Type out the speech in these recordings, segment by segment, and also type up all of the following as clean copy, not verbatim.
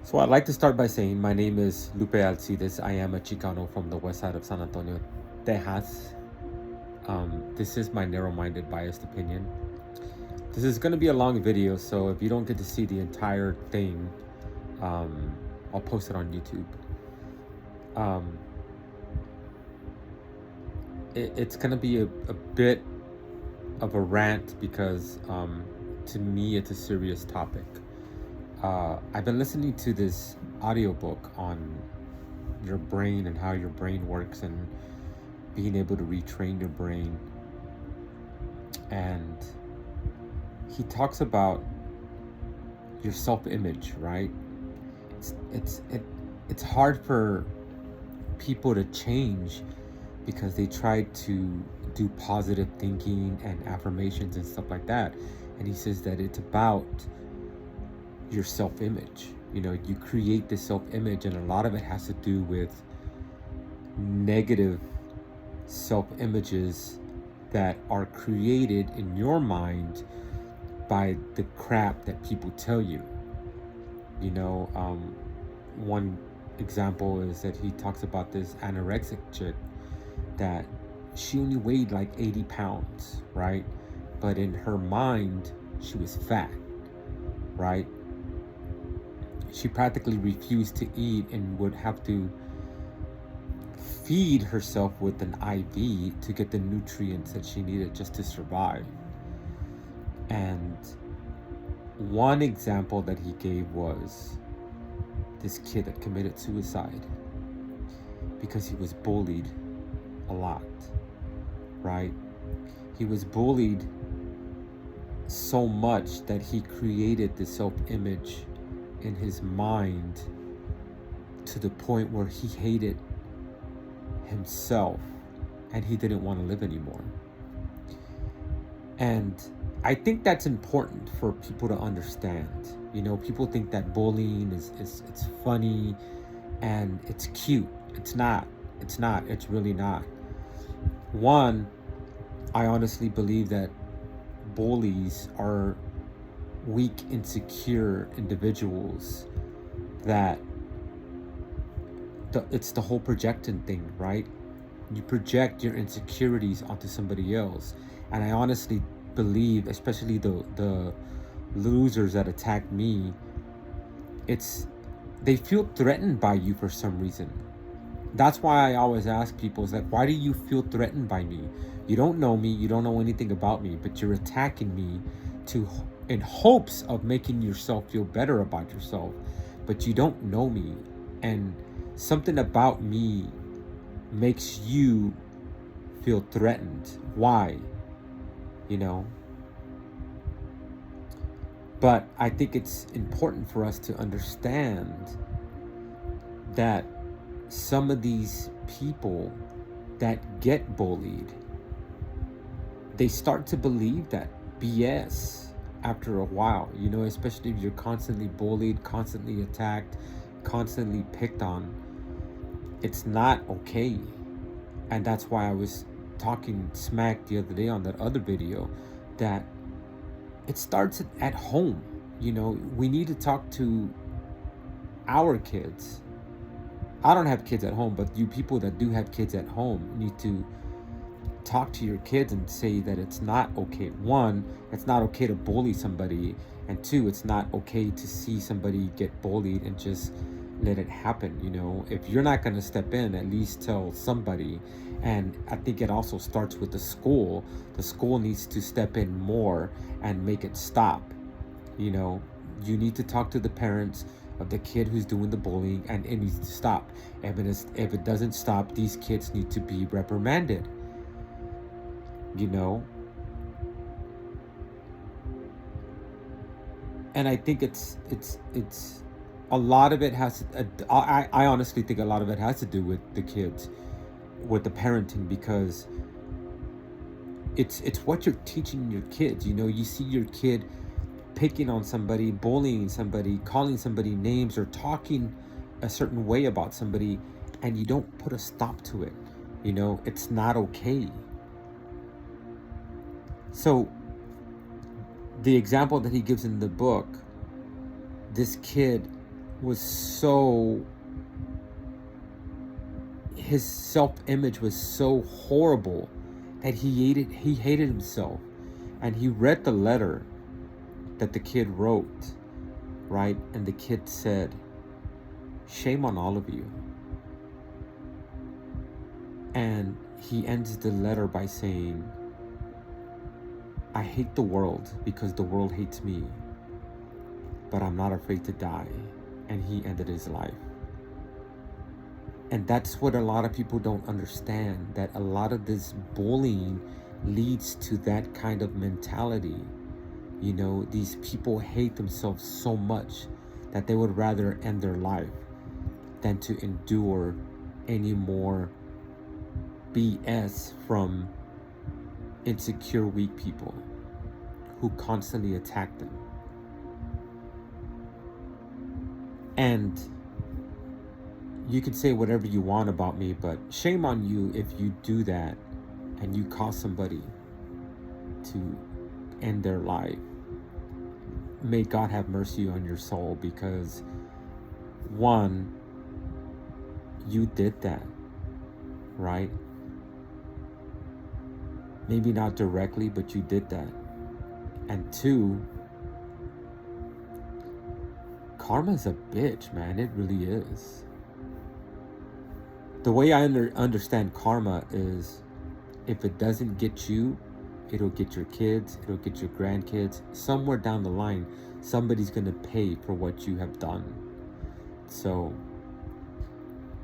So I'd like to start by saying my name is Lupe Alcides. I am a Chicano from the west side of San Antonio, Texas. This is my narrow-minded, biased opinion. This is going to be a long video, so if you don't get to see the entire thing, um, I'll post it on YouTube. Um, it's going to be a bit of a rant because to me it's a serious topic. I've been listening to this audiobook on your brain and how your brain works and being able to retrain your brain. And he talks about your self-image, right? It's hard for people to change because they try to do positive thinking and affirmations and stuff like that. And he says that it's about your self-image. You create this self-image, and a lot of it has to do with negative self-images that are created in your mind by the crap that people tell you. One example is that he talks about this anorexic chick that she only weighed like 80 pounds, right? But in her mind, she was fat, right? She practically refused to eat and would have to feed herself with an IV to get the nutrients that she needed just to survive. And one example that he gave was this kid that committed suicide because he was bullied a lot, right? He was bullied so much that he created this self-image in his mind to the point where he hated himself and he didn't want to live anymore. And I think that's important for people to understand. People think that bullying is it's funny and it's cute. It's not. It's really not. One, I honestly believe that bullies are weak, insecure individuals that it's the whole projecting thing, right? You project your insecurities onto somebody else. And I honestly believe, especially the losers that attack me, they feel threatened by you for some reason. That's why I always ask people, is like, why do you feel threatened by me? You don't know me, you don't know anything about me, but you're attacking me in hopes of making yourself feel better about yourself. But you don't know me, and something about me makes you feel threatened. Why? But I think it's important for us to understand that some of these people that get bullied, they start to believe that BS after a while, especially if you're constantly bullied, constantly attacked, constantly picked on. It's not okay. And that's why I was talking smack the other day on that other video, that it starts at home. We need to talk to our kids. I don't have kids at home, but you people that do have kids at home need to talk to your kids and say that it's not okay. One, it's not okay to bully somebody, and two, it's not okay to see somebody get bullied and just let it happen. If you're not going to step in, at least tell somebody. And I think it also starts with the school. The school needs to step in more and make it stop. You need to talk to the parents of the kid who's doing the bullying, and it needs to stop. If it doesn't stop, these kids need to be reprimanded. And I think it's a lot of it has. I honestly think a lot of it has to do with the kids, with the parenting, because it's what you're teaching your kids. You see your kid picking on somebody, bullying somebody, calling somebody names, or talking a certain way about somebody, and you don't put a stop to it. It's not okay. So the example that he gives in the book, this kid was so, his self-image was so horrible that he hated himself. And he read the letter that the kid wrote, right? And the kid said, "Shame on all of you." And he ends the letter by saying, "I hate the world because the world hates me, but I'm not afraid to die." And he ended his life. And that's what a lot of people don't understand, that a lot of this bullying leads to that kind of mentality. You know, these people hate themselves so much that they would rather end their life than to endure any more BS from insecure, weak people who constantly attack them. And you can say whatever you want about me, but shame on you if you do that and you cause somebody to end their life. May God have mercy on your soul, because one, you did that, right? Maybe not directly, but you did that. And two, karma's a bitch, man. It really is. The way I understand karma is, if it doesn't get you, it'll get your kids, it'll get your grandkids. Somewhere down the line, somebody's going to pay for what you have done. So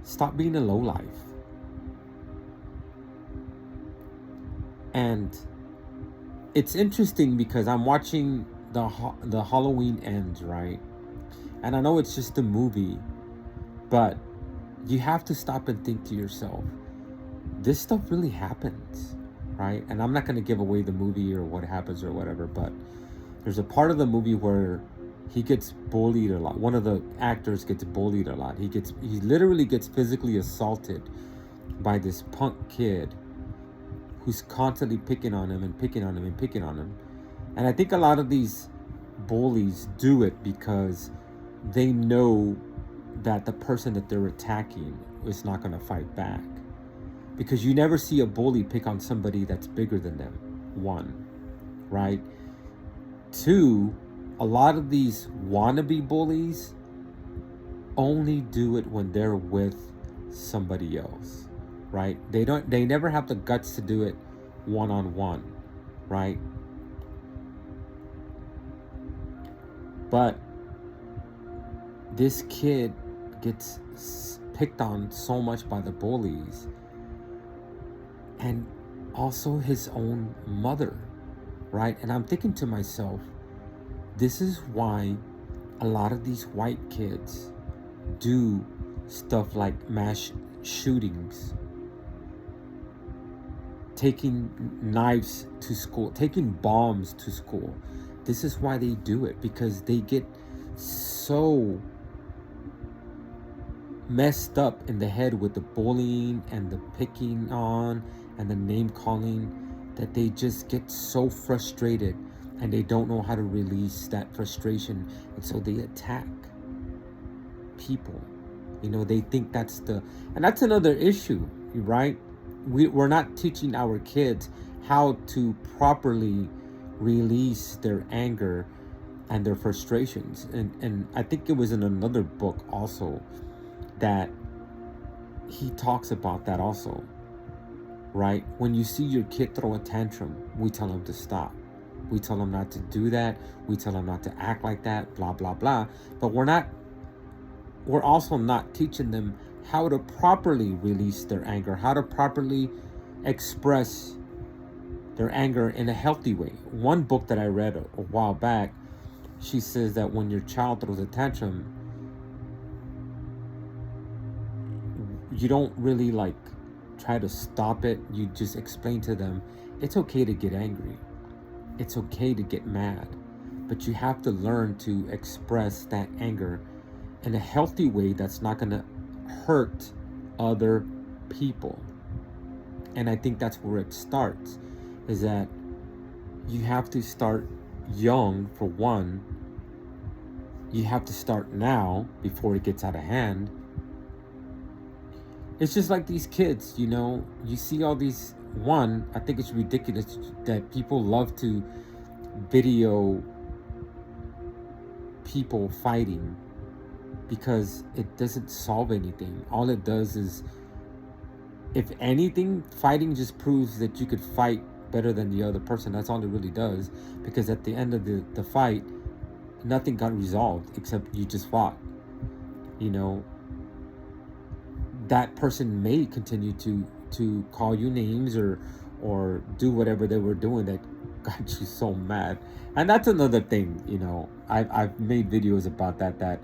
stop being a lowlife. And it's interesting because I'm watching the Halloween Ends, right? And I know it's just a movie, but you have to stop and think to yourself, this stuff really happens, right? And I'm not going to give away the movie or what happens or whatever, but there's a part of the movie where he gets bullied a lot. One of the actors gets bullied a lot. He literally gets physically assaulted by this punk kid who's constantly picking on him and picking on him and picking on him. And I think a lot of these bullies do it because they know that the person that they're attacking is not going to fight back. Because you never see a bully pick on somebody that's bigger than them, one, right? Two, a lot of these wannabe bullies only do it when they're with somebody else, right? They never have the guts to do it one-on-one, right? But this kid gets picked on so much by the bullies, and also his own mother, right? And I'm thinking to myself, this is why a lot of these white kids do stuff like mass shootings, taking knives to school, taking bombs to school. This is why they do it, because they get so messed up in the head with the bullying and the picking on and the name calling that they just get so frustrated and they don't know how to release that frustration, and so they attack people. You know, they think that's and that's another issue, right? We're not teaching our kids how to properly release their anger and their frustrations. And I think it was in another book also that he talks about that also, right? When you see your kid throw a tantrum, we tell them to stop. We tell them not to do that. We tell them not to act like that, blah, blah, blah. But we're also not teaching them how to properly release their anger, how to properly express their anger in a healthy way. One book that I read a while back, she says that when your child throws a tantrum, you don't really like try to stop it. You just explain to them, it's okay to get angry. It's okay to get mad, but you have to learn to express that anger in a healthy way that's not going to hurt other people. And I think that's where it starts, is that you have to start young, for one. you have to start now before it gets out of hand. It's just like these kids, you see all these. One, I think it's ridiculous that people love to video people fighting, because it doesn't solve anything. All it does is, if anything, fighting just proves that you could fight better than the other person. That's all it really does, because at the end of the fight, nothing got resolved except you just fought. That person may continue to call you names or do whatever they were doing that got you so mad. And that's another thing, I've made videos about that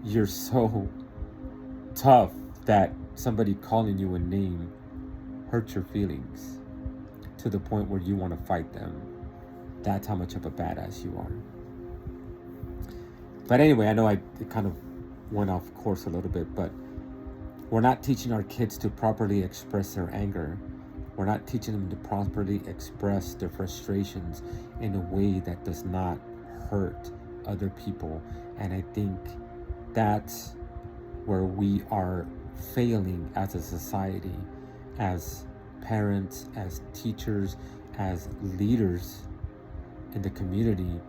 you're so tough that somebody calling you a name hurts your feelings to the point where you want to fight them. That's how much of a badass you are. But anyway, I know I kind of went off course a little bit, but we're not teaching our kids to properly express their anger. We're not teaching them to properly express their frustrations in a way that does not hurt other people. And I think that's where we are failing as a society, as parents, as teachers, as leaders in the community.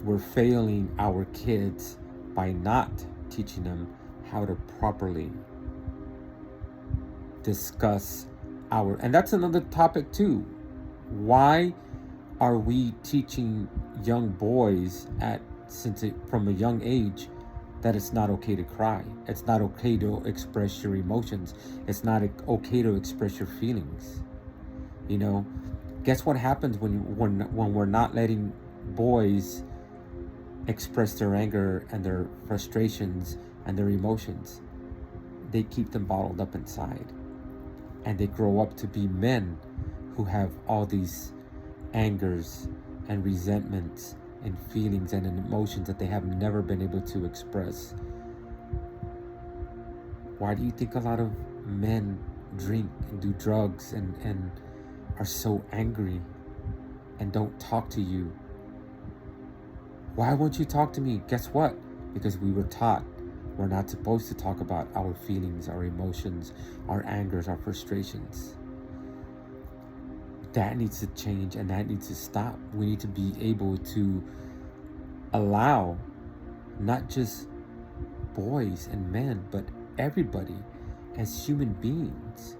We're failing our kids by not teaching them how to properly discuss and that's another topic too. Why are we teaching young boys from a young age that it's not okay to cry? It's not okay to express your emotions. It's not okay to express your feelings. Guess what happens when we're not letting boys express their anger and their frustrations and their emotions? They keep them bottled up inside, and they grow up to be men who have all these angers and resentments and feelings and emotions that they have never been able to express. Why do you think a lot of men drink and do drugs and are so angry and don't talk to you? Why won't you talk to me? Guess what? Because we were taught we're not supposed to talk about our feelings, our emotions, our angers, our frustrations. That needs to change, and that needs to stop. We need to be able to allow not just boys and men, but everybody as human beings,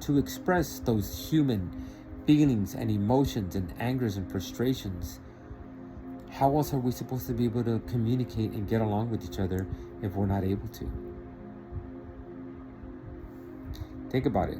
to express those human feelings and emotions and angers and frustrations. How else are we supposed to be able to communicate and get along with each other if we're not able to? Think about it.